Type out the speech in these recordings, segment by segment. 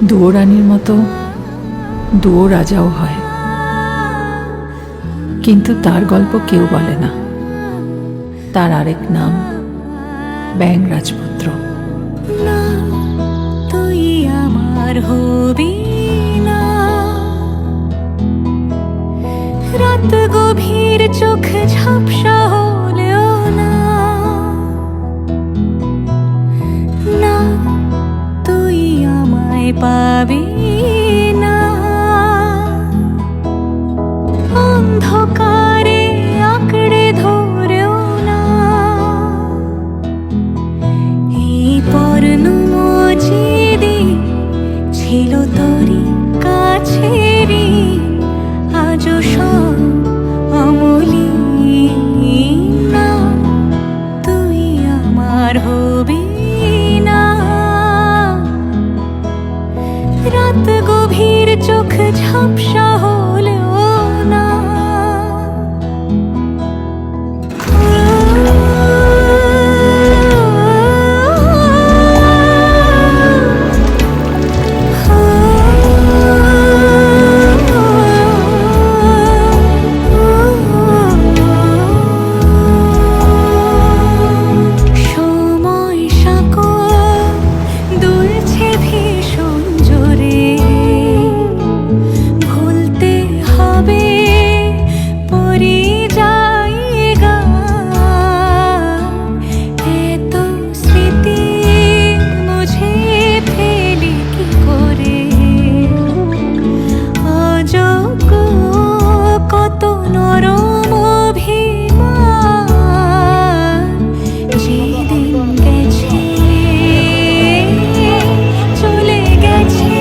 দুয়োরানীর মতো দুয়ো রাজাও হয়, কিন্তু তার গল্প কেউ বলে না। তার আরেক নাম ব্যাঙ রাজপুত্র। না তুই আমার হবি না, রাত গভীর চোখ ঝাপসা হলেও না, না তুই আমায় পাবি না, অন্ধকারে আঁকড়ে ধরেও না, এই পর্ণ মজিদি ছিল তোরই কাছেরই, আজও সব অমলি। না তুই আমার হবি না, রাত গভীর চোখ ঝাপসা হলেও না। সময় সাঁকো দুলছে ভীষণ জোরে, ভুলতে হবে পরিযায়ীগা, এত স্মৃতি মুছে ফেলি কি করে, অযোগ্য কত নরম অভিমান, যেদিন গেছে চলে গেছে,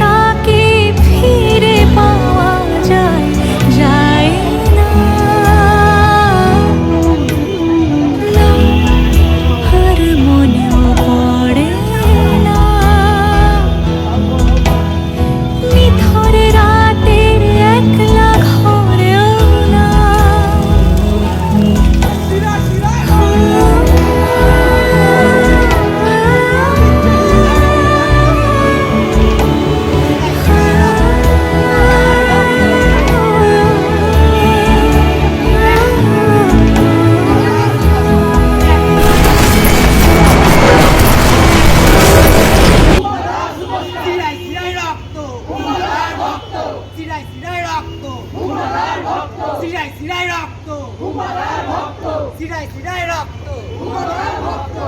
তাকে ফিরে পাওয়া যায় যায় না। না, আর মনেও পড়ে না, নিথর রাতের একলা ঘরেও না। সিরাই সিরাই রক্ত হুমায়ুনের ভক্ত, সিরাই সিরাই রক্ত হুমায়ুনের ভক্ত, সিরাই সিরাই রক্ত হুমায়ুনের ভক্ত, সিরাই সিরাই রক্ত হুমায়ুনের ভক্ত।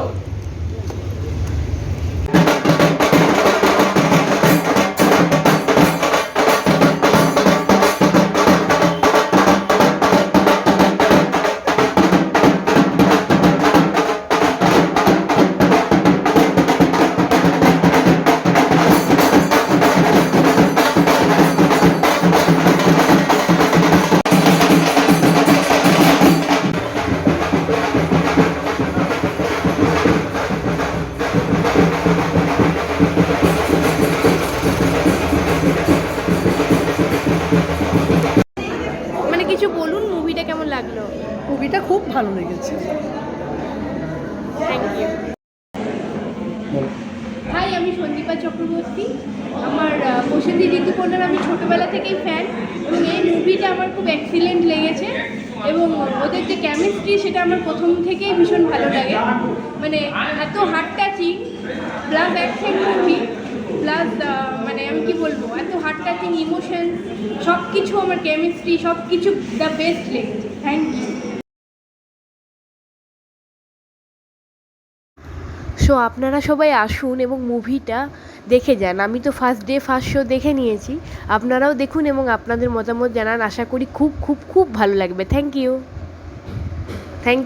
মানে কিছু বলুন, মুভিটা কেমন লাগলো? মুভিটা খুব ভালো লেগেছে। Thank you. হাই, আমি সন্দীপা চক্রবর্তী। আমার প্রসেনজিৎ ঋতুপর্ণার আমি ছোটোবেলা থেকেই ফ্যান, এবং এই মুভিটা আমার খুব এক্সিলেন্ট লেগেছে, এবং ওদের যে কেমিস্ট্রি সেটা আমার প্রথম থেকেই ভীষণ ভালো লাগে। মানে এত heart touching plus action movie plus মানে আমি কি বলবো, এত হার্ট টাচিং ইমোশন সব কিছু, আমার কেমিস্ট্রি সব কিছু দ্য বেস্ট লেগেছে। Thank you. সো আপনারা সবাই আসুন এবং মুভিটা দেখে যান। আমি তো ফার্স্ট ডে ফার্স্ট শো দেখে নিয়েছি, আপনারাও দেখুন এবং আপনাদের মতামত জানান। আশা করি খুব খুব খুব ভালো লাগবে। Thank you. থ্যাংক